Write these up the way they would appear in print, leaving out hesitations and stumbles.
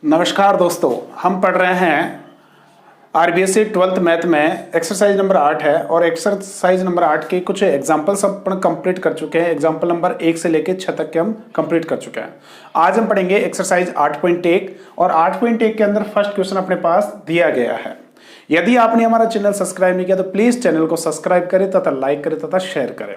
नमस्कार दोस्तों, हम पढ़ रहे हैं आरबीएससी 12th मैथ में एक्सरसाइज नंबर 8 है और एक्सरसाइज नंबर 8 के कुछ एग्जाम्पल्स अपन कंप्लीट कर चुके हैं। एग्जाम्पल नंबर 1 से लेकर 6 तक के हम कंप्लीट कर चुके हैं। आज हम पढ़ेंगे एक्सरसाइज 8.1 और 8.1 के अंदर फर्स्ट क्वेश्चन अपने पास दिया गया है। यदि आपने हमारा चैनल सब्सक्राइब नहीं किया तो प्लीज चैनल को सब्सक्राइब करें तथा लाइक करें तथा शेयर करें।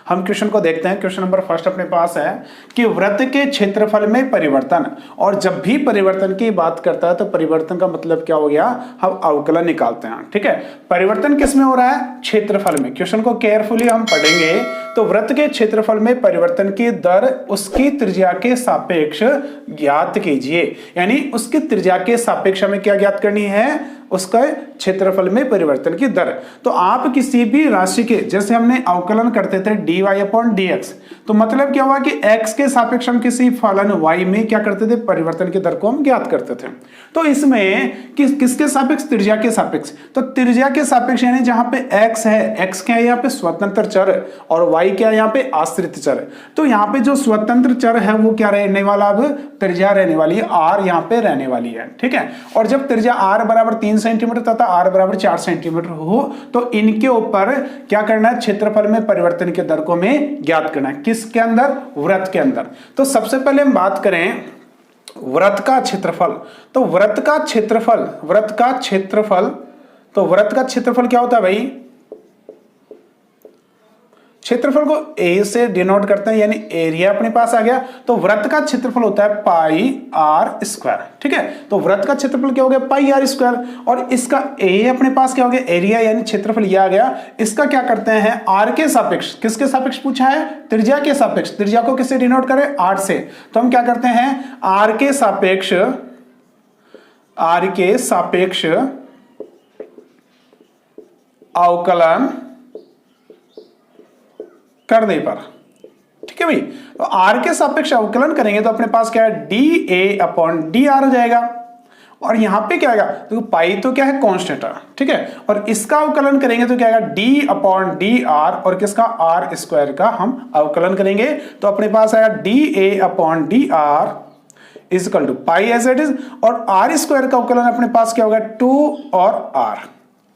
हम क्वेश्चन को देखते हैं। क्वेश्चन नंबर फर्स्ट अपने पास है कि वृत्त के क्षेत्रफल में परिवर्तन, और जब भी परिवर्तन की बात करता है तो परिवर्तन का मतलब क्या हो गया, हम अवकलन निकालते हैं। ठीक है, परिवर्तन किस में हो रहा है, क्षेत्रफल में। क्वेश्चन को केयरफुली हम पढ़ेंगे तो वृत्त के क्षेत्रफल में परिवर्तन की दर उसकी त्रिज्या के सापेक्ष ज्ञात कीजिए, यानी उसकी त्रिज्या के सापेक्ष हमें क्या ज्ञात करनी है, उसका क्षेत्रफल में परिवर्तन की दर। तो आप किसी भी राशि के, जैसे हमने अवकलन करते थे dy/dx, तो मतलब क्या हुआ कि x के सापेक्ष हम किसी फलन y में क्या करते थे, परिवर्तन की दर को हम ज्ञात करते थे। तो इसमें किसके सापेक्ष, त्रिज्या के सापेक्ष। तो त्रिज्या के सापेक्ष यानी जहां पे x है, x क्या है यहाँ पे स्वतंत्र चर और y क्या है यहाँ पे आश्रित चर। तो यहाँ पे जो स्वतंत्र चर है वो क्या रहने वाला, अब त्रिज्या रहने वाली है, r यहाँ पे रहने वाली है। ठीक है, और जब त्रिज्या r बराबर 3 सेंटीमीटर तथा r बराबर 4 सेंटीमीटर हो तो इनके ऊपर क्या करना है, क्षेत्रफल में परिवर्तन की दर को हमें ज्ञात करना है। किसके अंदर, वृत्त के अंदर। तो सबसे पहले हम बात करें वृत्त का क्षेत्रफल। तो वृत्त का क्षेत्रफल क्या होता है भाई, क्षेत्रफल को a से डिनोट करते हैं, यानी एरिया अपने पास आ गया। तो वृत्त का क्षेत्रफल होता है पाई आर स्क्वायर। ठीक है, तो वृत्त का क्षेत्रफल क्या हो गया, पाई आर स्क्वायर, और इसका a अपने पास क्या हो गया, एरिया यानी क्षेत्रफल ये आ गया। इसका क्या करते हैं, r के सापेक्ष, किसके सापेक्ष पूछा है, त्रिज्या के सापेक्ष। त्रिज्या को किससे डिनोट करें, r से। तो हम क्या करते हैं, r के सापेक्ष अवकलन करने पर। ठीक है भाई, तो r के सापेक्ष अवकलन करेंगे तो अपने पास क्या है, dA/dr हो जाएगा। और यहां पे क्या आएगा, तो पाई तो क्या है, कांस्टेंट है। ठीक है, और इसका अवकलन करेंगे तो क्या आएगा, d/dr, और किसका, r स्क्वायर का हम अवकलन करेंगे तो अपने पास आएगा dA/dr equal to pi as it is, और r स्क्वायर का अवकलन अपने पास क्या होगा, 2 और r।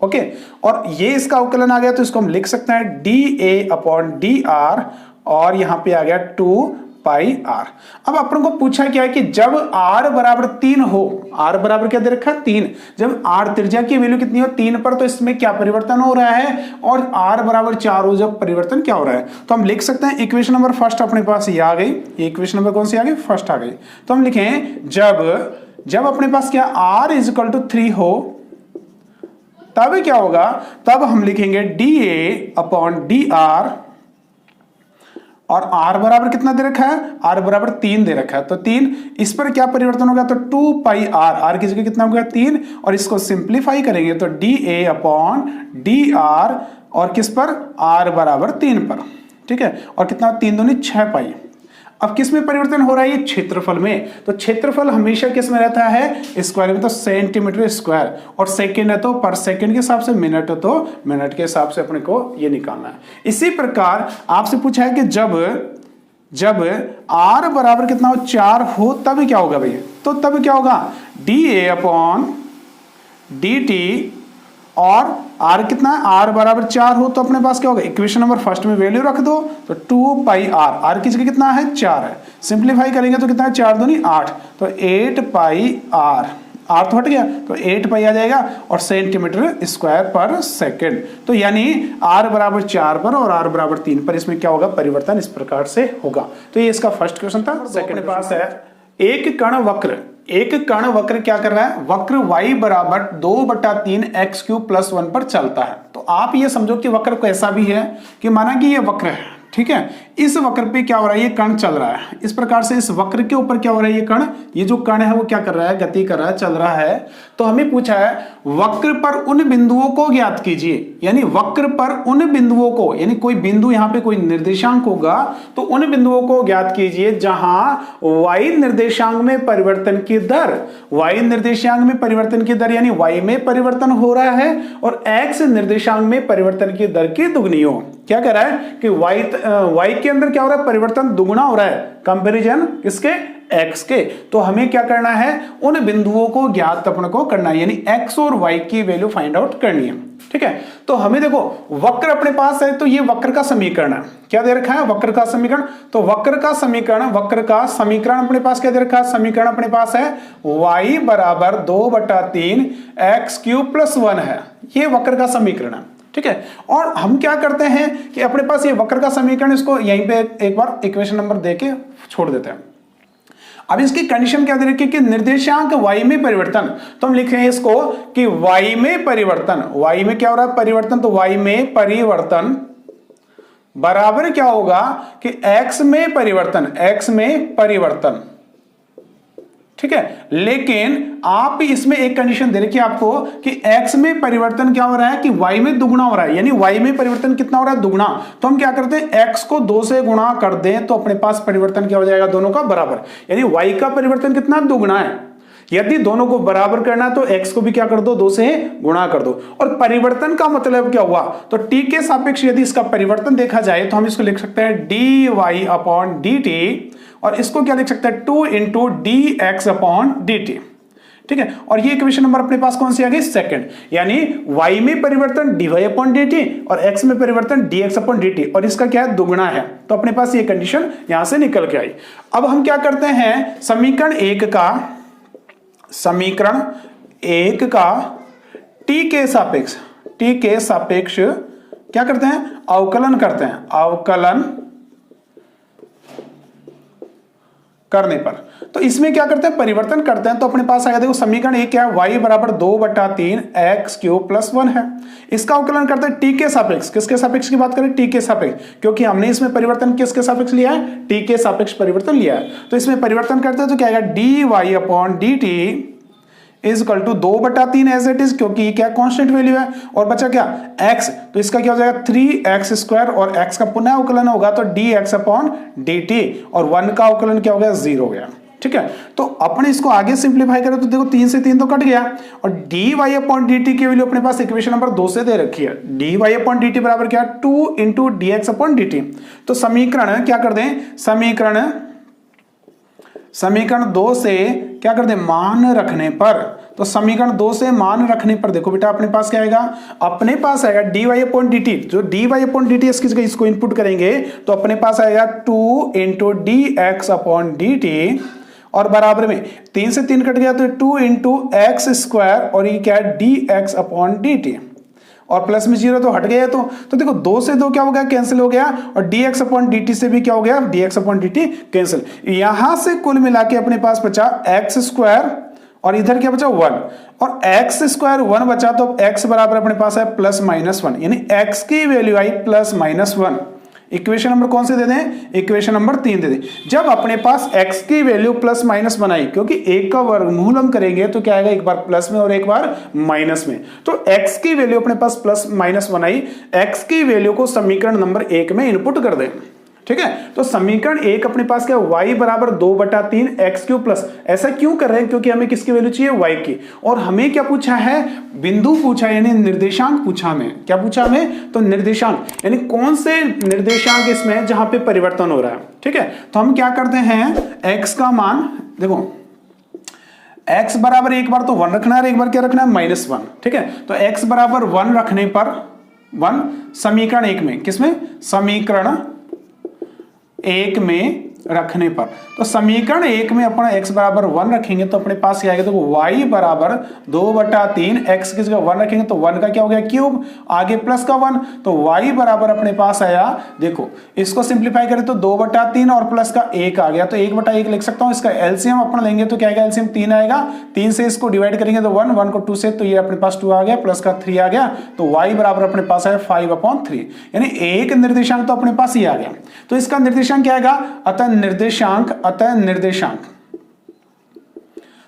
ओके, और ये इसका अवकलन आ गया तो इसको हम लिख सकते हैं dA/dr, और यहां पे आ गया 2 पाई r। अब अपन को पूछा क्या है कि जब r बराबर 3 हो, r बराबर क्या दे रखा है, 3, जब r त्रिज्या की वैल्यू कितनी हो, 3 पर, तो इसमें क्या परिवर्तन हो रहा है, और r बराबर 4 हो जब परिवर्तन क्या हो रहा है। तो हम लिख सकते हैं इक्वेशन नंबर फर्स्ट अपने पास ये आ गई। ये इक्वेशन नंबर कौन सी आ गई, फर्स्ट आ गई। तो हम लिखें जब अपने पास क्या r इक्वल टू 3 हो तब क्या होगा, तब हम लिखेंगे dA/dr, और r बराबर कितना दे रखा है, r बराबर 3 दे रखा है। तो 3, इस पर क्या परिवर्तन होगा, तो 2 पाई r की जगह कितना होगा, 3, और इसको सिंप्लीफाई करेंगे तो dA/dr, और किस पर, r बराबर 3 पर। ठीक है, और कितना, 3 दूनी 6 पाई। अब किस में परिवर्तन हो रहा है, ये क्षेत्रफल में। तो क्षेत्रफल हमेशा किस में रहता है, स्क्वायर में, तो सेंटीमीटर स्क्वायर, और सेकंड है तो पर सेकंड के हिसाब से, मिनट है तो मिनट के हिसाब से अपने को ये निकालना है। इसी प्रकार आपसे पूछा है कि जब r बराबर कितना हो, 4 हो तब क्या होगा भाई, तो तब क्या होगा, dA/dt, और r कितना है, r बराबर 4 हो तो अपने पास क्या होगा, इक्वेशन नंबर फर्स्ट में वैल्यू रख दो तो 2 पाई r की जगह कितना है, 4 है। सिंप्लीफाई करेंगे तो कितना है, 4 दूनी 8, तो 8 पाई r तो हट गया, तो 8 पाई आ जाएगा, और सेंटीमीटर स्क्वायर पर सेकंड। तो यानी r बराबर 4 पर और r बराबर 3 पर इसमें क्या होगा, परिवर्तन इस प्रकार से होगा। तो ये इसका फर्स्ट क्वेश्चन था। सेकंड पास है, एक कण वक्र क्या कर रहा है, वक्र y बराबर 2/3 x³ + 1 पर चलता है। तो आप ये समझो कि वक्र कैसा भी है, कि माना कि ये वक्र है, ठीक है, इस वक्र पे क्या हो रहा है, ये कण चल रहा है। इस प्रकार से इस वक्र के ऊपर क्या हो रहा है, ये जो कण है वो क्या कर रहा है, गति कर रहा है, चल रहा है। तो हमें पूछा है वक्र पर उन बिंदुओं को ज्ञात कीजिए, यानी वक्र पर उन बिंदुओं को, यानी कोई बिंदु यहाँ पे कोई निर्देशांक होगा तो उन बिंदुओं को ज्ञात कीजिए जहां y निर्देशांक में परिवर्तन की दर, यानी y में परिवर्तन हो रहा है और x निर्देशांक में परिवर्तन की दर की दुगनी हो। क्या कह रहा है कि y के अंदर क्या हो रहा है, परिवर्तन दुगुना हो रहा है कंपैरिजन किसके, x के, तो हमें क्या करना है, उन बिंदुओं को ज्ञात अपन को करना है, यानी x और y की वैल्यू फाइंड आउट करनी है। ठीक है, तो हमें देखो वक्र अपने पास है, तो ये वक्र का समीकरण है, क्या दे रखा है, वक्र का समीकरण। तो वक्र का समीकरण अपने पास क्या दे रखा है, समीकरण अपने पास है y बराबर 2/3 x क्यूब प्लस 1 है, ये वक्र का समीकरण है। ठीक है, और हम क्या करते हैं कि अपने पास ये वक्र का समीकरण, इसको यहीं पे एक बार इक्वेशन नंबर देके छोड़ देते हैं। अब इसकी कंडीशन क्या दे रखी है कि निर्देशांक y में परिवर्तन, तो हम लिख रहे हैं इसको कि y में परिवर्तन, y में क्या हो रहा है, परिवर्तन, तो y में परिवर्तन बराबर क्या होगा कि x में परिवर्तन। ठीक है, लेकिन आप इसमें एक कंडीशन दे रखी है आपको कि x में परिवर्तन क्या हो रहा है कि y में दुगुना हो रहा है, यानी y में परिवर्तन कितना हो रहा है, दुगुना। तो हम क्या करते हैं, x को 2 से गुणा कर दें तो अपने पास परिवर्तन क्या हो जाएगा, दोनों का बराबर, यानी y का परिवर्तन कितना, दुगुना है। यदि दोनों को बराबर करना है तो x को भी क्या कर दो, 2 से गुणा कर दो। और परिवर्तन का मतलब क्या हुआ, तो t के सापेक्ष यदि इसका परिवर्तन देखा जाए तो हम इसको लिख सकते हैं dy/dt, और इसको क्या लिख सकते हैं 2 × dx/dt। ठीक है, और ये इक्वेशन नंबर अपने पास कौन सी आ गई, सेकंड, यानी y में परिवर्तन dy/dt और x में परिवर्तन dx/dt, और इसका क्या है, दुगुना है। तो अपने पास ये कंडीशन यहां से निकल के आई। अब हम क्या करते हैं, समीकरण एक का t के सापेक्ष क्या करते हैं, अवकलन करते हैं, अवकलन करने पर। तो इसमें क्या करते हैं, परिवर्तन करते हैं, तो अपने पास आएगा, देखो समीकरण एक क्या है, y बराबर 2/3 x क्यूब प्लस 1 है। इसका अवकलन करते हैं t के सापेक्ष, किसके सापेक्ष की बात करें, t के सापेक्ष, क्योंकि हमने इसमें परिवर्तन किसके सापेक्ष लिया है, t के सापेक्ष परिवर्तन लिया है। तो इसमें परिवर्तन करते हैं तो क्या आएगा, dy/dt is equal to 2/3 as it is, क्योंकि क्या कांस्टेंट वैल्यू है, और बचा क्या x, तो इसका क्या हो जाएगा 3x² और x का पुनः अवकलन होगा तो dx/dt, और 1 का अवकलन क्या हो गया, 0 हो गया। ठीक है, तो अपन इसको आगे सिंप्लीफाई करें तो देखो 3 से 3 तो कट गया, और dy/dt की वैल्यू अपने पास इक्वेशन नंबर 2 से दे रखी है, dy/dt बराबर क्या, 2 × dx/dt। तो समीकरण क्या कर दें, समीकरण 2 से क्या कर दे, मान रखने पर, तो समीकरण 2 से मान रखने पर देखो बेटा अपने पास क्या आएगा, अपने पास आएगा dy/dt, जो dy/dt इसकी जगह इसको इनपुट करेंगे तो अपने पास आएगा 2 × dx/dt, और बराबर में 3 से 3 कट गया तो 2 × x² और ये क्या है dx/dt, और प्लस में 0 तो हट गया, तो देखो 2 से 2 क्या हो गया, कैंसिल हो गया, और dx/dt से भी क्या हो गया, dx/dt कैंसिल। यहां से कुल मिला के अपने पास बचा x² और इधर क्या बचा 1, और x² 1 बचा, तो x बराबर अपने पास है +-1, यानी x की वैल्यू आई +-1। इक्वेशन नंबर कौन से दे दें, इक्वेशन नंबर 3 दे दें। जब अपने पास x की वैल्यू +-1 आई, क्योंकि 1 का वर्गमूल हम करेंगे तो क्या आएगा, एक बार प्लस में और एक बार माइनस में, तो x की वैल्यू अपने पास +-1 आई, x की वैल्यू को समीकरण नंबर 1 में इनपुट कर दें। ठीक है, तो समीकरण 1 अपने पास क्या, y बराबर 2/3 x क्यूब प्लस, ऐसा क्यों कर रहे हैं, क्योंकि हमें किसकी वैल्यू चाहिए, y की, और हमें क्या पूछा है, बिंदु पूछा, यानी निर्देशांक पूछा हमें, क्या पूछा हमें, तो निर्देशांक, यानी कौन से निर्देशांक इसमें जहां पे परिवर्तन हो रहा है। ठीक है, तो हम क्या करते हैं, x का मान देखो, x बराबर एक बार तो 1 रखना है, एक बार क्या रखना है, -1। ठीक है, तो x बराबर 1 रखने पर 1 समीकरण 1 में, किसमें, समीकरण 1 में रखने पर, तो समीकरण 1 में अपना x बराबर 1 रखेंगे तो अपने पास क्या आएगा, तो y बराबर 2/3 x की जगह 1 रखेंगे तो 1 का क्या हो गया, क्यूब, आगे प्लस का 1, तो y बराबर अपने पास आया, देखो इसको सिंप्लीफाई करें तो 2/3 और प्लस का 1 आ गया, तो 1/1 लिख सकता हूं। इसका एलसीएम अपना लेंगे तो क्या आएगा, एलसीएम 3 आएगा, 3 से इसको डिवाइड करेंगे तो 1 को 2 से, तो ये अपने पास 2 आ गया, प्लस का 3 आ गया, तो y बराबर अपने पास है 5/3, यानी एक निर्देशांक तो अपने पास ही आ गया। तो इसका निर्देशांक क्या आएगा, अतः निर्देशांक,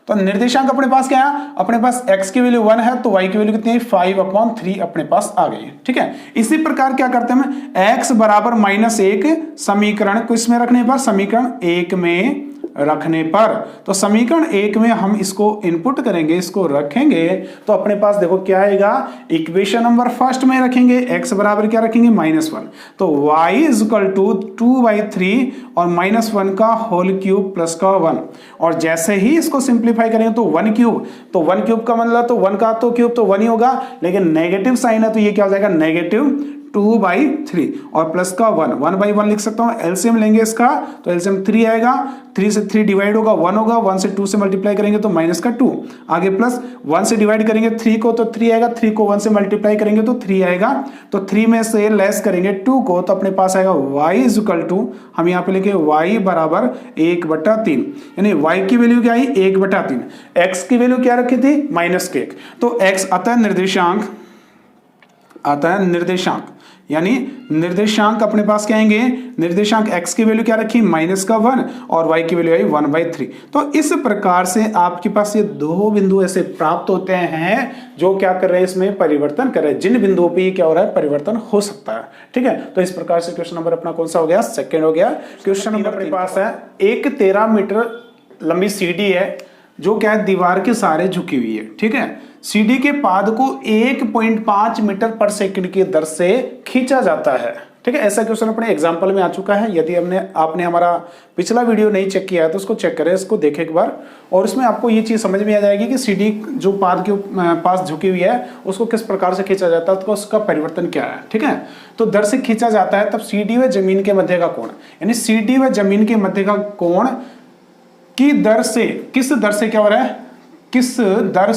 तो निर्देशांक अपने पास क्या है, अपने पास x की वैल्यू 1 है तो y की वैल्यू कितनी है, 5/3 अपने पास आ गई है। ठीक है, इसी प्रकार क्या करते हैं, x बराबर -1 समीकरण को इसमें रखने पर, समीकरण 1 में रखने पर, तो समीकरण 1 में हम इसको इनपुट करेंगे, इसको रखेंगे तो अपने पास देखो क्या आएगा, इक्वेशन नंबर फर्स्ट में रखेंगे x बराबर क्या रखेंगे -1, तो y इज इक्वल टू 2/3 और -1 का होल क्यूब प्लस का 1, और जैसे ही इसको सिंप्लीफाई करेंगे तो 1 क्यूब, तो 1 क्यूब का मतलब तो 1 का तो क्यूब तो 1 ही होगा, लेकिन नेगेटिव साइन है तो ये क्या हो जाएगा -2/3 और प्लस का 1/1 लिख सकता हूं। एलसीएम लेंगे इसका तो एलसीएम 3 आएगा, 3 से 3 डिवाइड होगा 1 होगा, 1 से 2 से मल्टीप्लाई करेंगे तो -2 आगे, प्लस 1 से डिवाइड करेंगे 3 को तो 3 आएगा, 3 को 1 से मल्टीप्लाई करेंगे तो 3 आएगा, तो 3 में से लेस करेंगे 2 को तो अपने पास आएगा y इज इक्वल टू, हम यहाँ पे लिखे y बराबर 1/3, यानी y की वैल्यू क्या आई 1/3, x की वैल्यू क्या रखी थी -1, तो x अतः निर्देशांक यानी निर्देशांक अपने पास क्या आएंगे, निर्देशांक x की वैल्यू क्या रखी -1 और y की वैल्यू आई 1/3। तो इस प्रकार से आपके पास ये दो बिंदु ऐसे प्राप्त होते हैं जो क्या कर रहे हैं, इसमें परिवर्तन कर रहे हैं, जिन बिंदुओं पे क्या हो रहा है, परिवर्तन हो सकता है। ठीक है, तो इस प्रकार से क्वेश्चन नंबर अपना कौन सा हो गया, सेकेंड हो गया। क्वेश्चन नंबर अपने पास है, एक 13 मीटर लंबी सीढ़ी है जो क्या है, दीवार के सहारे झुकी हुई है। ठीक है, सीढ़ी के पाद को 1.5 मीटर पर सेकंड की दर से खींचा जाता है। ठीक है, ऐसा क्वेश्चन अपने एग्जाम्पल में आ चुका है। यदि आपने हमारा पिछला वीडियो नहीं चेक किया है तो उसको चेक करें, इसको देखें एक बार, और उसमें आपको ये चीज समझ में आ जाएगी कि सीढ़ी जो पाद के पास झुकी हुई है उसको किस प्रकार से खींचा जाता है, तो उसका परिवर्तन क्या है। ठीक है, तो दर से खींचा जाता है तब सीढ़ी व जमीन के मध्य का कोण, यानी सीढ़ी व जमीन के मध्य का कोण की दर से, किस दर से क्या हो रहा है, किस दर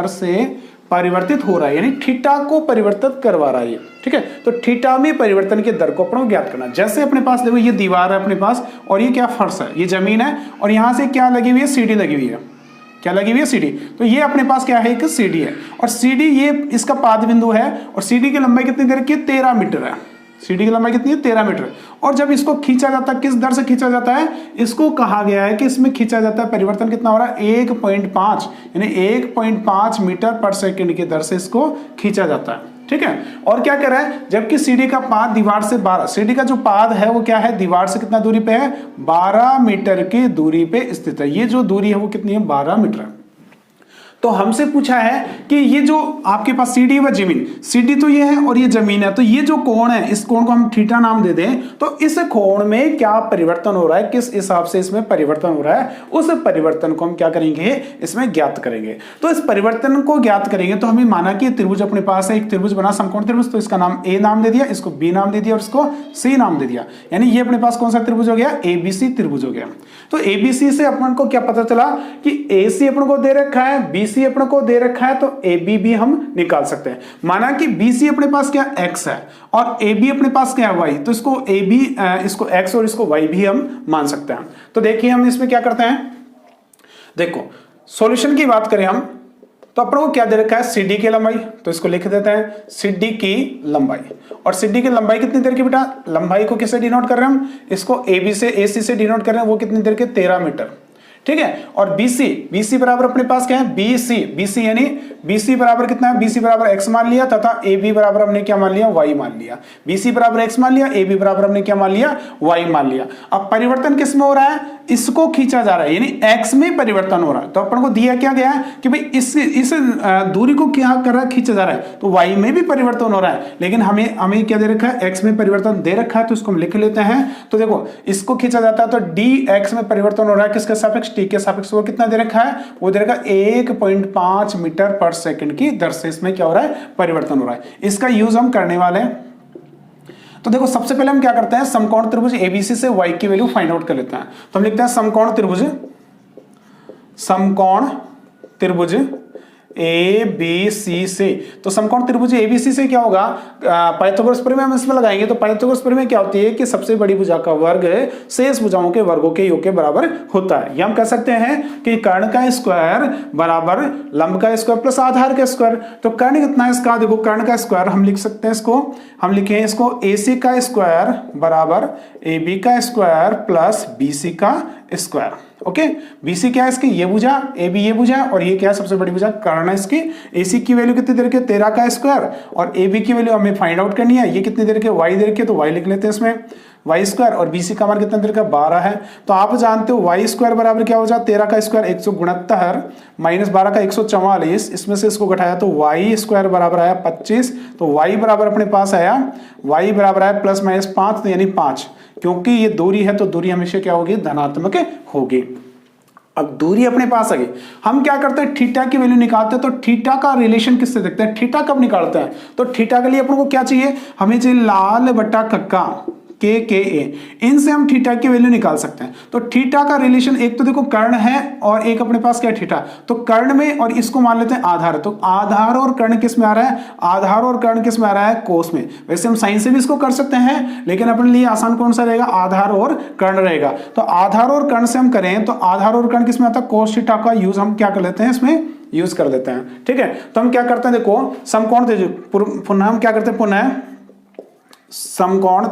से परिवर्तित हो रहा है, यानी थीटा को परिवर्तित करवा रहा है। ठीक है, तो थीटा में परिवर्तन की दर को अपन ज्ञात करना। जैसे अपने पास देखो ये दीवार है अपने पास और ये क्या फर्श है, ये जमीन है, और यहां से क्या लगी हुई है, सीढ़ी लगी हुई है। क्या लगी हुई है, सीढ़ी। तो ये अपने पास क्या है, एक सीढ़ी है, और सीढ़ी ये इसका पाद बिंदु है, और सीढ़ी की लंबाई कितनी देर की, 13 मीटर है। सीढ़ी की लंबाई कितनी है, 13 मीटर। और जब इसको खींचा जाता है, किस दर से खींचा जाता है, इसको कहा गया है कि इसमें खींचा जाता है, परिवर्तन कितना हो रहा है, 1.5 यानी 1.5 मीटर पर सेकंड की दर से इसको खींचा जाता है। ठीक है, और क्या कर रहा है, जबकि सीढ़ी का पाद दीवार से 12, सीढ़ी का जो पाद है वो क्या है, दीवार से कितना दूरी पे है, 12 मीटर की दूरी पे स्थित है। ये जो दूरी है वो कितनी है, 12 मीटर है। तो हमसे पूछा है कि ये जो आपके पास सीढ़ी व जमीन, सीढ़ी तो ये है और ये जमीन है, तो ये जो कोण है, इस कोण को हम थीटा नाम दे दें, तो इस कोण में क्या परिवर्तन हो रहा है, किस हिसाब से इसमें परिवर्तन हो रहा है, उस परिवर्तन को हम क्या करेंगे, इसमें ज्ञात करेंगे। तो इस परिवर्तन को ज्ञात करेंगे तो हमें माना कि त्रिभुज अपने पास है, एक त्रिभुज बना, समकोण त्रिभुज, तो इसका नाम ए नाम दे दिया, इसको बी नाम दे दिया और इसको सी नाम दे दिया, यानी ये अपने पास कौन सा त्रिभुज हो गया, एबीसी त्रिभुज हो गया। तो एबीसी से अपन को क्या पता चला कि एसी अपन को दे रखा है, बीसी अपन को दे रखा है, तो AB भी हम निकाल सकते हैं। माना कि BC अपने पास क्या X है और AB अपने पास क्या है Y, तो इसको AB इसको X और इसको Y भी हम मान सकते हैं। तो देखिए हम इसमें क्या करते हैं, देखो सॉल्यूशन की बात करें हम, तो अपन को क्या दे रखा है, CD की लंबाई, तो इसको लिख देते हैं CD की लंबाई। और CD की लंबाई कितनी देर की बेटा, लंबाई को किससे डिनोट कर रहे हैं हम, इसको AC से डिनोट कर रहे हैं, वो कितनी देर के, 13 मीटर। ठीक है, और BC बराबर अपने पास क्या है, BC यानी BC बराबर कितना है, BC बराबर x मान लिया, तथा AB बराबर हमने क्या मान लिया, y मान लिया। BC बराबर x मान लिया, AB बराबर हमने क्या मान लिया, y मान लिया। अब परिवर्तन किस में हो रहा है, इसको खींचा जा रहा है, यानी x में परिवर्तन हो रहा है। तो अपन को दिया क्या गया है कि भाई इस दूरी को क्या कर रहा है, खींचा जा रहा है, तो y में भी परिवर्तन हो रहा है, लेकिन हमें क्या दे रखा है, x में परिवर्तन दे रखा है, तो इसको हम लिख लेते हैं। तो देखो इसको खींचा जाता है तो dx में परिवर्तन हो रहा है, किसके सापेक्ष, t के सापेक्ष। वो कितना दे रखा है, वो दे रखा है 1.5 मीटर पर सेकंड की दर से इसमें क्या हो रहा है, परिवर्तन हो रहा है। इसका यूज हम करने वाले हैं। तो देखो सबसे पहले हम क्या करते हैं, समकोण त्रिभुज एबीसी से y की वैल्यू फाइंड आउट कर लेते हैं। तो हम लिखते हैं समकोण त्रिभुज ए बी सी से। तो समकोण त्रिभुज एबीसी से क्या होगा, पाइथागोरस प्रमेय हम इसमें लगाएंगे। तो पाइथागोरस प्रमेय क्या होती है कि सबसे बड़ी भुजा का वर्ग शेष भुजाओं के वर्गों के योग के बराबर होता है। या हम कह सकते हैं कि कर्ण का स्क्वायर बराबर लंब का स्क्वायर प्लस आधार का स्क्वायर। तो कर्ण कितना है इसका, देखो कर्ण का स्क्वायर हम लिख सकते हैं, इसको हम लिखें, इसको AC का स्क्वायर बराबर AB का स्क्वायर प्लस BC का स्क्वायर। ओके, BC क्या है इसकी, ये भुजा, AB ये भुजा, और ये क्या है सबसे बड़ी भुजा कर्ण है इसकी। AC की वैल्यू कितनी देर के, 13 का स्क्वायर, और AB की वैल्यू हमें फाइंड आउट करनी है, ये कितनी देर के, y देर के, तो y लिख लेते हैं इसमें, वाई स्क्वायर और BC का मान कितना दे रखा है 12 है। तो आप जानते हो वाई स्क्वायर बराबर क्या हो जाए 13 का स्क्वायर 169 माइनस 12 का 144, इसमें से इसको घटाया तो वाई स्क्वायर बराबर आया 25। तो वाई बराबर अपने पास आया, वाई बराबर आया प्लस माइनस 5 यानी 5, क्योंकि ये दूरी है तो दूरी हमेशा क्या होगी धनात्मक होगी। अब दूरी अपने पास आ गई, हम क्या करते हैं थीटा की वैल्यू निकालते हैं। तो थीटा का रिलेशन किससे देखते हैं, थीटा कब निकालते हैं, तो थीटा के लिए अपन को क्या चाहिए, हमें चाहिए लाल बट्टा कक्का के ए, इनसे हम थीटा की वैल्यू निकाल सकते हैं। तो थीटा का रिलेशन एक तो देखो कर्ण है और एक अपने पास क्या है थीटा, तो कर्ण में और इसको मान लेते हैं आधार, तो आधार और कर्ण किस में आ रहा है, आधार और कर्ण किस में आ रहा है कोस में। वैसे हम साइन से भी इसको कर सकते हैं, लेकिन अपने लिए आसान कौन सा रहेगा, आधार और कर्ण रहेगा। तो आधार और कर्ण से हम करें तो आधार और कर्ण किस में आता है, कोस थीटा का यूज हम क्या कर लेते हैं, इसमें यूज कर लेते हैं। ठीक है, तो हम क्या करते हैं, देखो समकोण पुनः हम क्या करते हैं, पुनः समकोण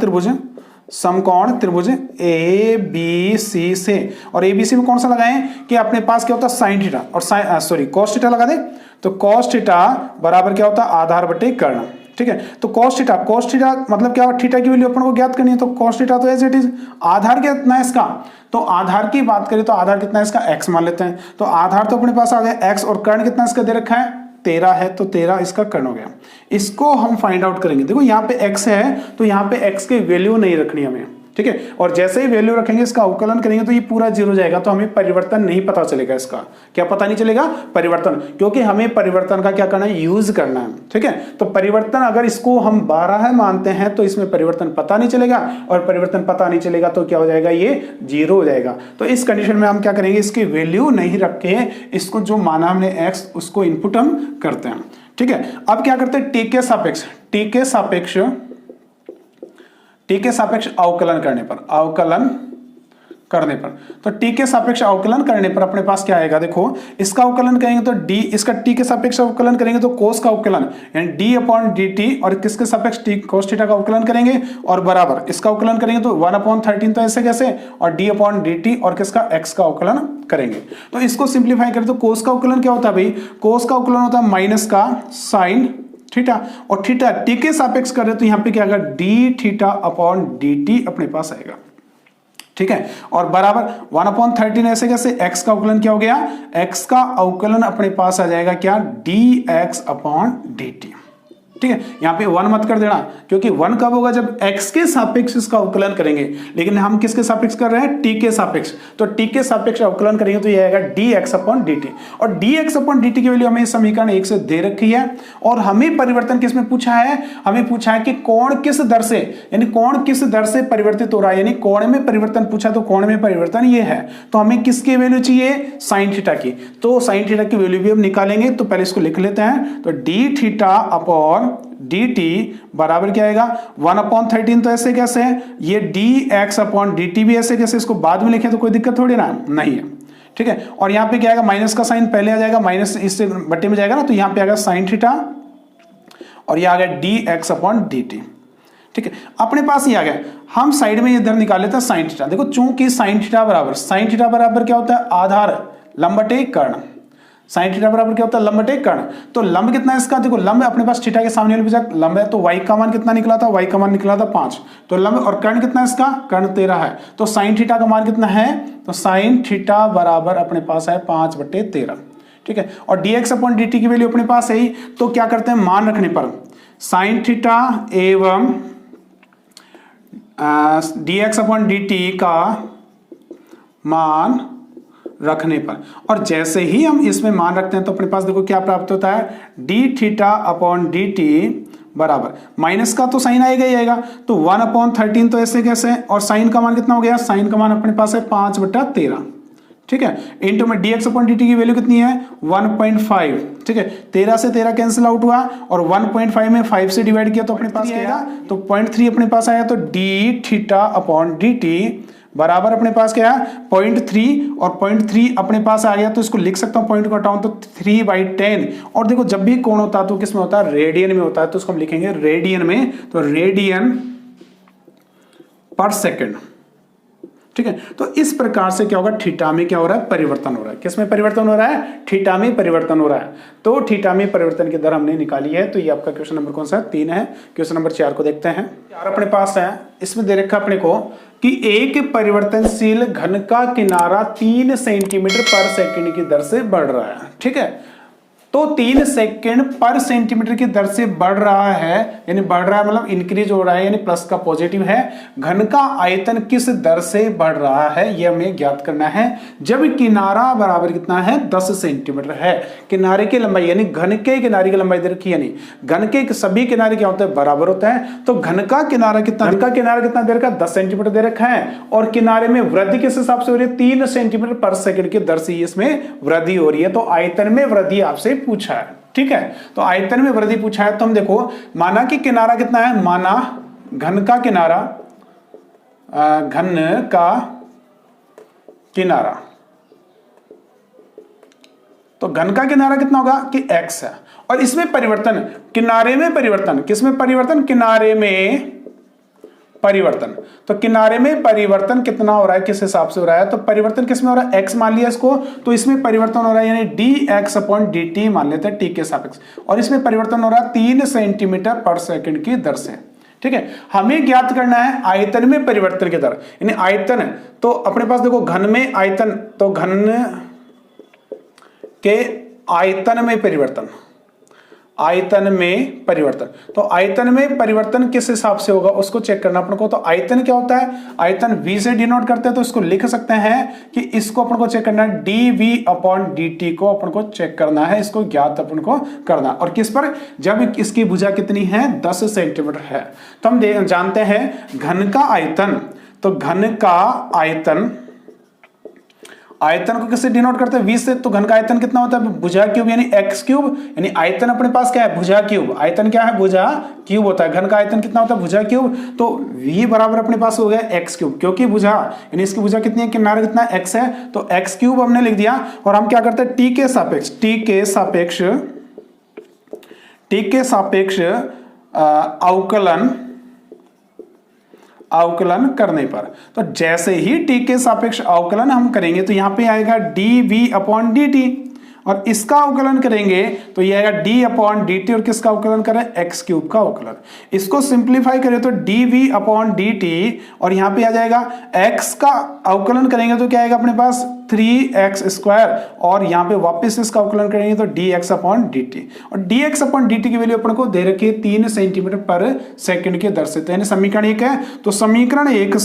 त्रिभुज ए बी सी से, और एबीसी में कौन सा लगाएं कि अपने पास क्या होता है साइन थीटा और कॉस थीटा लगा दे। तो कॉस थीटा बराबर क्या होता है आधार बटे कर्ण। ठीक है, तो कॉस थीटा मतलब क्या, थीटा की वैल्यू अपन को ज्ञात करनी है। तो कॉस थीटा तो एज इट इज, आधार कितना है इसका, तो आधार की बात करें तो आधार कितना है इसका x मान लेते हैं। तो आधार तो अपने पास आ गया x और कर्ण कितना इसका दे रखा है 13 है, तो 13 इसका कर्ण हो गया। इसको हम फाइंड आउट करेंगे। देखो यहाँ पे x है तो यहाँ पे x की वैल्यू नहीं रखनी हमें, ठीक है, और जैसे ही वैल्यू रखेंगे इसका अवकलन करेंगे तो ये पूरा 0 हो जाएगा, तो हमें परिवर्तन नहीं पता चलेगा। इसका क्या पता नहीं चलेगा, परिवर्तन, क्योंकि हमें परिवर्तन का क्या करना है, यूज करना है। ठीक है, तो परिवर्तन अगर इसको हम 12 है मानते हैं तो इसमें परिवर्तन पता नहीं चलेगा, और परिवर्तन पता नहीं चलेगा तो क्या हो जाएगा, ये 0 हो जाएगा। तो इस कंडीशन में हम क्या करेंगे, इसकी वैल्यू नहीं रख के इसको जो माना हमने x उसको इनपुट हम करते हैं। ठीक है, अब क्या करते हैं, टी के सापेक्ष अवकलन करने पर तो टी के सापेक्ष अवकलन करने पर अपने पास क्या आएगा, देखो इसका अवकलन करेंगे तो डी, इसका टी के सापेक्ष अवकलन करेंगे तो कोस का अवकलन यानी डी अपॉन डी टी, और किसके सापेक्ष टी कोस थीटा का अवकलन करेंगे, और बराबर इसका अवकलन करेंगे तो 1/13 तो ऐसे कैसे, और डी अपॉन डी टी और किसका एक्स का अवकलन करेंगे। तो इसको सिंप्लीफाई करें तो कोस का अवकलन क्या होता है भाई, कोस का अवकलन होता है माइनस का साइन थीटा, और थीटा टी के सापेक्ष कर रहे तो यहां पे क्या आएगा, D theta upon D T अपने पास आएगा। ठीक है, और बराबर 1/13 ऐसे कैसे, x का अवकलन क्या हो गया, x का अवकलन अपने पास आ जाएगा क्या, dx अपॉन dt। ठीक है, यहां पे 1 मत कर देना, क्योंकि 1 कब होगा, जब x के सापेक्ष इसका अवकलन करेंगे, लेकिन हम किसके सापेक्ष कर रहे हैं, t के सापेक्ष। तो t के सापेक्ष अवकलन करेंगे तो ये आएगा dx अपॉन dt, और dx अपॉन dt की वैल्यू हमें समीकरण 1 से दे रखी है, और हमें परिवर्तन किसमें पूछा है, हमें पूछा है कि कोण किस दर से, यानी कोण किस दर से परिवर्तित हो रहा है, यानी कोण में परिवर्तन पूछा, तो कोण में परिवर्तन ये है, तो हमें किसकी वैल्यू चाहिए, साइन थीटा की। तो साइन थीटा की वैल्यू भी हम निकालेंगे, तो पहले इसको लिख लेते हैं। तो d थीटा अपॉन dt बराबर क्या आएगा, 1/13 तो ऐसे कैसे है, ये dx अपॉन dt भी ऐसे कैसे, इसको बाद में लिखे तो कोई दिक्कत थोड़ी ना नहीं है। ठीक है, और यहां पे क्या आएगा, माइनस का साइन पहले आ जाएगा, माइनस इससे बट्टे में जाएगा ना, तो यहां पे आएगा साइन थीटा, और ये आ गया dx अपॉन dt। ठीक है, अपने पास ये आ गया, हम साइड में इधर निकाल लेते हैं साइन थीटा। देखो चूंकि साइन थीटा बराबर क्या होता है, आधार लंब बटे कर्ण। साइन थीटा बराबर क्या होता है, लंब बटे कर्ण। तो लंब कितना है इसका, देखो लंब अपने पास थीटा के सामने वाले लंब है, तो y का मान कितना निकला था, y का मान निकला था 5। तो लंब, और कर्ण कितना है इसका, कर्ण 13 है, तो साइन थीटा का मान कितना है, तो साइन थीटा बराबर अपने पास है 5/13। ठीक है, और dx अपॉन dt की वैल्यू अपने पास है ही, तो क्या करते हैं, मान रखने पर साइन थीटा एवं dx अपॉन dt का मान रखने पर, और जैसे ही हम इसमें मान रखते हैं तो अपने पास देखो क्या प्राप्त होता है, d थीटा अपॉन dt बराबर, माइनस का तो साइन आएगा ही आएगा, तो 1/13 तो ऐसे कैसे, और साइन का मान कितना हो गया, साइन का मान अपने पास है 5/13। ठीक है, इंटू में dx अपॉन dt की वैल्यू कितनी है, 1.5। ठीक है, 13 से 13 कैंसिल आउट हुआ, और 1.5 में 5 से डिवाइड किया तो अपने पास क्या आएगा, तो 0.3 अपने पास आया, तो d थीटा अपॉन dt बराबर अपने पास क्या है 0.3, और 0.3 अपने पास आ गया, तो इसको लिख सकता हूं, पॉइंट को हटाऊं तो 3/10। और देखो जब भी कोण होता है तो किस में होता है, रेडियन में होता है, तो इसको हम लिखेंगे रेडियन में, तो रेडियन पर सेकंड। ठीक है। तो इस प्रकार से क्या होगा, थीटा में क्या हो रहा है, परिवर्तन हो रहा है। किसमें परिवर्तन हो रहा है, थीटा में परिवर्तन हो रहा है। तो थीटा में परिवर्तन की दर हमने निकाली है। तो ये आपका क्वेश्चन नंबर कौन सा है, 3 है। क्वेश्चन नंबर 4 को देखते हैं। 4 अपने पास है, इसमें दे रखा अपने को कि एक परिवर्तनशील घन का किनारा 3 सेंटीमीटर पर सेकंड की दर से बढ़ रहा है। ठीक है, तो 3 सेकंड पर सेंटीमीटर की दर से बढ़ रहा है, यानी बढ़ रहा है मतलब इंक्रीज हो रहा है, यानी प्लस का पॉजिटिव है। घन का आयतन किस दर से बढ़ रहा है यह हमें ज्ञात करना है, जब किनारा बराबर कितना है, 10 सेंटीमीटर है। किनारे की लंबाई यानी घन के किनारे की लंबाई दे रखी है, यानी घन के सभी किनारे क्या होते हैं, बराबर होता है। तो घन का किनारा कितना, घन का किनारा कितना दे रखा है, 10 सेंटीमीटर दे रखा है। और किनारे में वृद्धि किस हिसाब से हो रही है, 3 सेंटीमीटर पर सेकंड की दर से इसमें वृद्धि हो रही है। तो आयतन में वृद्धि आपसे पूछा है। ठीक है, तो आयतन में वृद्धि पूछा है। तो हम देखो, माना कि किनारा कितना है, माना घन का किनारा, घन का किनारा, तो घन का किनारा कितना होगा कि x है। और इसमें परिवर्तन, किनारे में परिवर्तन, किसमें परिवर्तन, किनारे में परिवर्तन। तो किनारे में परिवर्तन कितना हो रहा है, किस हिसाब से हो रहा है, तो परिवर्तन किसमें हो रहा है, x मान लिया इसको, तो इसमें परिवर्तन हो रहा है यानी dx अपॉन dt मान लेते हैं t के सापेक्ष। और इसमें परिवर्तन हो रहा है 3 सेंटीमीटर पर सेकंड की दर से। ठीक है, हमें ज्ञात करना है आयतन में परिवर्तन की दर, यानी आयतन। तो अपने पास देखो घन में आयतन, तो घन के आयतन में परिवर्तन, आयतन में परिवर्तन। तो आयतन में परिवर्तन किस हिसाब से होगा उसको चेक करना अपन को। तो आयतन क्या होता है, आयतन v से डिनोट करते हैं, तो इसको लिख सकते हैं कि इसको अपन को चेक करना है dv अपॉन dt को अपन को चेक करना है, इसको ज्ञात अपन को करना। और किस पर, जब इसकी भुजा कितनी है, 10 सेंटीमीटर है। तो हम जानते हैं घन का आयतन, तो घन का आयतन, आयतन को किससे डिनोट करते हैं, v से। तो घन का आयतन कितना होता है, भुजा क्यूब यानी x क्यूब, यानी आयतन अपने पास क्या है, भुजा क्यूब। आयतन क्या है, भुजा क्यूब होता है। घन का आयतन कितना होता है, भुजा क्यूब। तो v बराबर अपने पास हो गया x क्यूब, क्योंकि भुजा यानी इसकी भुजा कितनी है, किनारा कितना x है, तो x क्यूब हमने लिख दिया। और हम क्या करते हैं, t के सापेक्ष, t के सापेक्ष अवकलन करने पर, तो जैसे ही t के सापेक्ष अवकलन हम करेंगे तो यहां पे आएगा dv अपॉन dt, और इसका अवकलन करेंगे तो ये आएगा d अपॉन dt, और किसका अवकलन करें, x क्यूब का अवकलन। इसको सिंप्लीफाई करें तो dv अपॉन dt, और यहां पे आ जाएगा x का अवकलन करेंगे तो क्या आएगा अपने पास 3x स्क्वायर, और यहां पे वापस इसका अवकलन करेंगे तो dx अपॉन dt। और dx अपॉन dt की वैल्यू अपन को दे रखी है 3 सेंटीमीटर पर सेकंड की दर से। तो यानी समीकरण 1 है, तो समीकरण 1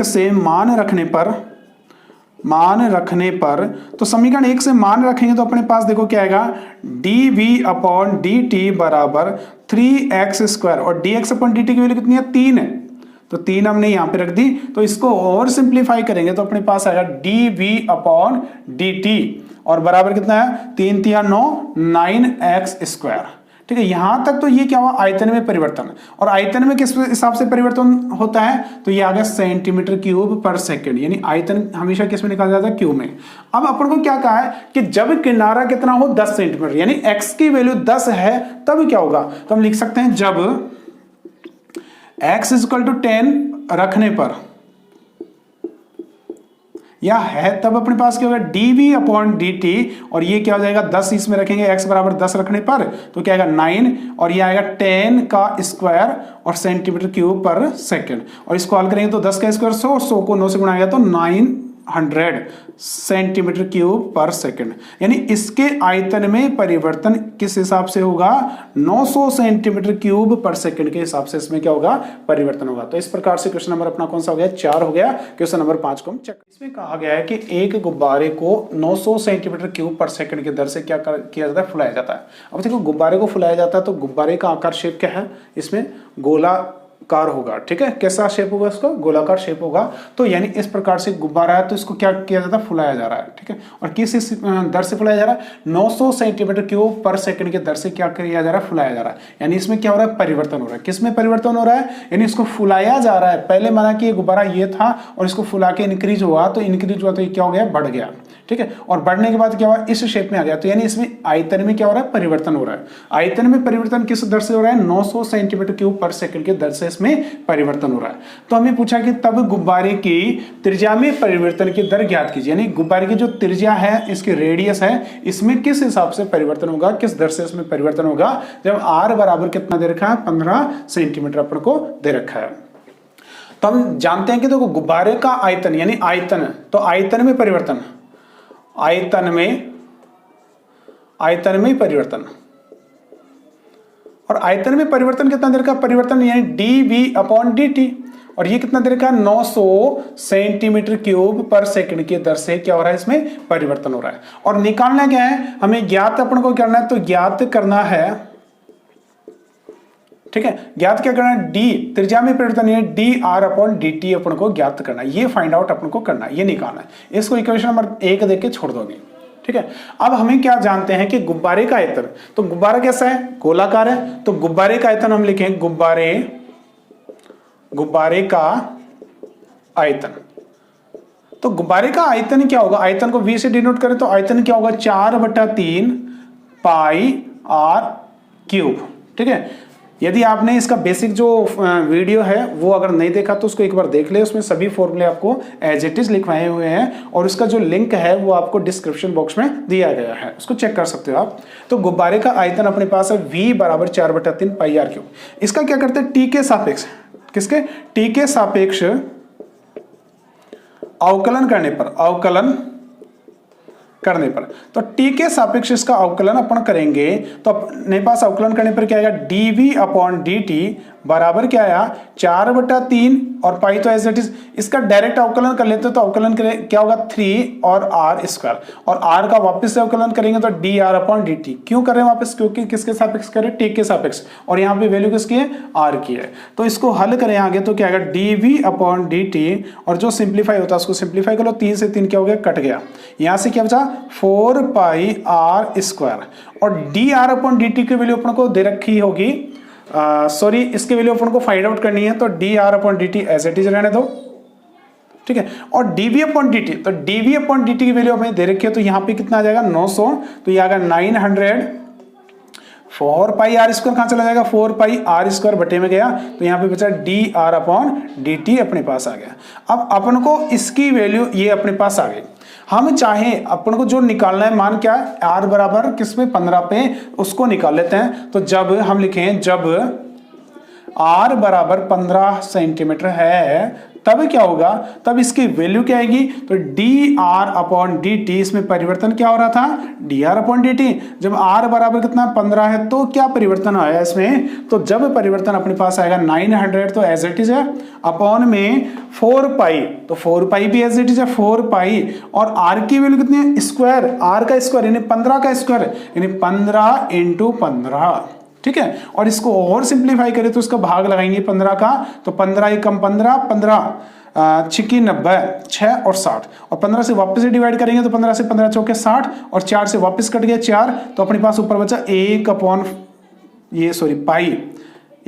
से मान रखने पर, तो समीकरण 1 से मान रखेंगे तो अपने पास देखो क्या आएगा, dv अपॉन dt बराबर 3x स्क्वायर, और dx अपॉन dt की वैल्यू कितनी है, 3 है, तो 3 हमने यहां पे रख दी। तो इसको और सिंप्लीफाई करेंगे तो अपने पास आएगा dv अपॉन dt, और बराबर कितना है, 3 3 9 9x स्क्वायर। ठीक है, यहां तक तो ये क्या हुआ, आयतन में परिवर्तन। और आयतन में किस हिसाब से परिवर्तन होता है, तो ये आ गया सेंटीमीटर क्यूब पर सेकंड, यानी आयतन हमेशा किस में निकाला जाता है, क्यूब में। अब अपन को क्या कहा है कि जब किनारा कितना हो, 10 सेंटीमीटर, यानी x की वैल्यू 10 है, तब क्या होगा, तो हम लिख सकते हैं जब x इक्वल टू 10 रखने पर, या है तब अपने पास क्या होगा, dv अपॉन dt, और ये क्या हो जाएगा 10 इसमें रखेंगे, x बराबर 10 रखने पर तो क्या आएगा 9, और ये आएगा 10 का स्क्वायर और सेंटीमीटर क्यूब पर सेकंड। और इसको हल करेंगे तो 10 का स्क्वायर 100, 100 को 9 से गुणा गया तो 900 सेंटीमीटर क्यूब पर सेकंड। यानी इसके आयतन में परिवर्तन किस हिसाब से होगा, 900 सेंटीमीटर क्यूब पर सेकंड के हिसाब से इसमें क्या होगा, परिवर्तन होगा। तो इस प्रकार से क्वेश्चन नंबर अपना कौन सा हो गया, 4 हो गया। क्वेश्चन नंबर 5 को हम चेक। इसमें कहा गया है कि एक गुब्बारे को 900 सेंटीमीटर क्यूब पर सेकंड की दर से क्या किया जाता है, फुलाया जाता है। अब देखो गुब्बारे को फुलाया जाता है तो गुब्बारे का आकार शेप क्या है, इसमें गोलाकार होगा। ठीक है, कैसा शेप होगा, इसको गोलाकार शेप होगा। तो यानी इस प्रकार से गुब्बारा है तो इसको क्या किया जाता है, फुलाया जा रहा है। ठीक है, और किस दर से फुलाया जा रहा है, 900 सेंटीमीटर क्यूब पर सेकंड की दर से क्या किया जा रहा है, फुलाया जा रहा है। यानी इसमें क्या हो रहा है, परिवर्तन हो रहा है। किसमें परिवर्तन हो रहा है, यानी इसको फुलाया जा रहा है। पहले माना कि ये गुब्बारा ये था और इसको फुला के इंक्रीज हुआ, तो इंक्रीज हुआ तो ये क्या हो गया, बढ़ गया। ठीक है, और बढ़ने के बाद क्या हुआ, इस शेप में आ गया। तो यानी इसमें आयतन में क्या हो रहा है, परिवर्तन हो रहा है। आयतन में परिवर्तन किस दर से हो रहा है, 900 सेंटीमीटर क्यूब पर सेकंड के दर से इसमें परिवर्तन हो रहा है। तो हमें पूछा कि तब गुब्बारे की त्रिज्या में परिवर्तन की दर ज्ञात कीजिए, यानी गुब्बारे की जो त्रिज्या है, इसकी रेडियस है, इसमें किस हिसाब से परिवर्तन होगा, किस दर से इसमें परिवर्तन होगा, जब r बराबर कितना दे रखा है, 15 सेंटीमीटर अपन को दे रखा है। तो हम जानते हैं कि देखो गुब्बारे का आयतन यानी आयतन, तो आयतन में परिवर्तन, आयतन में परिवर्तन, और आयतन में परिवर्तन कितना दे रखा है, परिवर्तन यानी dV/dt, और ये कितना दे रखा है, 900 सेंटीमीटर क्यूब पर सेकंड की दर से क्या हो रहा है, इसमें परिवर्तन हो रहा है। और निकालना क्या है, हमें ज्ञात अपन को करना है, तो ज्ञात करना है, ठीक है, ज्ञात क्या करना है, d त्रिज्या में परिवर्तन है, dr/dt अपन को ज्ञात करना है, ये फाइंड आउट अपन को करना है, ये निकालना है। इसको इक्वेशन नंबर 1 देख के छोड़ दोगे, ठीक है। अब हमें क्या जानते हैं कि गुब्बारे का आयतन, तो गुब्बारा कैसा है, गोलाकार है, तो गुब्बारे का आयतन हम लिखें, गुब्बारे का आयतन। तो गुब्बारे का आयतन क्या होगा, आयतन को v से डिनोट करें तो आयतन क्या होगा, 4/3 पाई r क्यूब, ठीक है। यदि आपने इसका बेसिक जो वीडियो है वो अगर नहीं देखा तो उसको एक बार देख ले, उसमें सभी फॉर्मूले आपको एज इट इज लिखवाए हुए हैं, और उसका जो लिंक है वो आपको डिस्क्रिप्शन बॉक्स में दिया गया है, उसको चेक कर सकते हो आप। तो गुब्बारे का आयतन अपने पास है v बराबर 4/3 पाई r क्यूब। इसका क्या करते हैं, टी के सापेक्ष, किसके, टी के सापेक्ष अवकलन करने पर, तो टी के सापेक्ष इसका अवकलन अपन करेंगे, तो अपने पास अवकलन करने पर क्या आएगा, dV/dt बराबर क्या आया, 4/3 और पाई तो एज इट इज, इसका डायरेक्ट अवकलन कर लेते तो अवकलन करें क्या होगा, 3 और r स्क्वायर, और r का वापस से अवकलन करेंगे तो dr/dt। क्यों कर रहे हैं वापस, क्योंकि किसके सापेक्ष करें, टी के सापेक्ष, और यहाँ पे वैल्यू किसकी है, r की है। तो इसको हल करें आगे तो क्या आएगा, dV/dt, और जो सिंप्लीफाई होता है उसको सिंप्लीफाई कर लो, 3 से 3 क्या हो गया, कट गया, यहाँ से क्या बचा, 4 पाई r स्क्वायर, और dr/dt की वैल्यू अपन को दे रखी होगी, सॉरी इसकी वैल्यू अपन को फाइंड आउट करनी है, तो dr/dt एज इट इज रहने दो, ठीक है। और dV/dt, तो dV/dt की वैल्यू हमें दे रखी है, तो यहाँ पे कितना आ जाएगा, 900, तो ये आएगा 900, 4 पाई r स्क्वायर कहां चला जाएगा, 4 पाई r स्क्वायर बटे में गया, तो यहाँ पे बचा dr/dt अपने पास आ गया। अब अपन को इसकी वैल्यू ये अपने पास आ गई, हम चाहे अपन को जो निकालना है, मान क्या है, r बराबर किसमें, 15 पे, उसको निकाल लेते हैं। तो जब हम लिखें, जब r बराबर 15 सेंटीमीटर है तब क्या होगा, तब इसकी वैल्यू क्या आएगी, तो dr/dt, इसमें परिवर्तन क्या हो रहा था, dr/dt, जब r बराबर कितना 15 है तो क्या परिवर्तन आया इसमें, तो जब परिवर्तन अपने पास आएगा 900, तो एज इट इज है, अपॉन में 4 पाई, तो 4 पाई भी एज इट इज है, 4 पाई, और r की वैल्यू कितनी है, स्क्वायर, r का स्क्वायर यानी 15 का स्क्वायर, यानी 15 × 15, ठीक है। और इसको और सिंप्लीफाई करें तो इसका भाग लगाएंगे 15 का, तो 15 × 15, 15 छिकी 90, 6 और 60, और 15 से वापस से डिवाइड करेंगे तो 15 से 15 चौके 60, और 4 से वापस कट गया 4, तो अपने पास ऊपर बचा 1 पाई,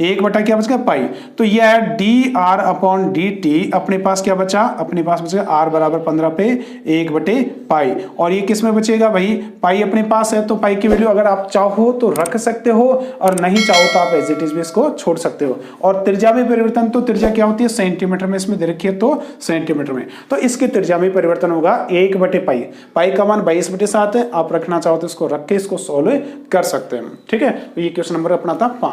1 बटा क्या बच गया, पाई। तो यह है dr/dt, अपने पास क्या बचा, अपने पास बचेगा r बराबर 15 पे 1 बटे पाई, और ये किस में बचेगा भाई, पाई अपने पास है, तो पाई की वैल्यू अगर आप चाहो तो रख सकते हो, और नहीं चाहो तो आप एज इट इज भी इसको छोड़ सकते हो। और त्रिज्या में परिवर्तन, तो त्रिज्या क्या होती है, सेंटीमीटर में इसमें दे रखी है, तो सेंटीमीटर में, तो इसके त्रिज्या में परिवर्तन होगा 1 बटे पाई, पाई का मान 22/7 है, आप रखना चाहो तो इसको रख के इसको सोल्व कर सकते हैं, ठीक है। तो ये क्वेश्चन नंबर अपना था 5।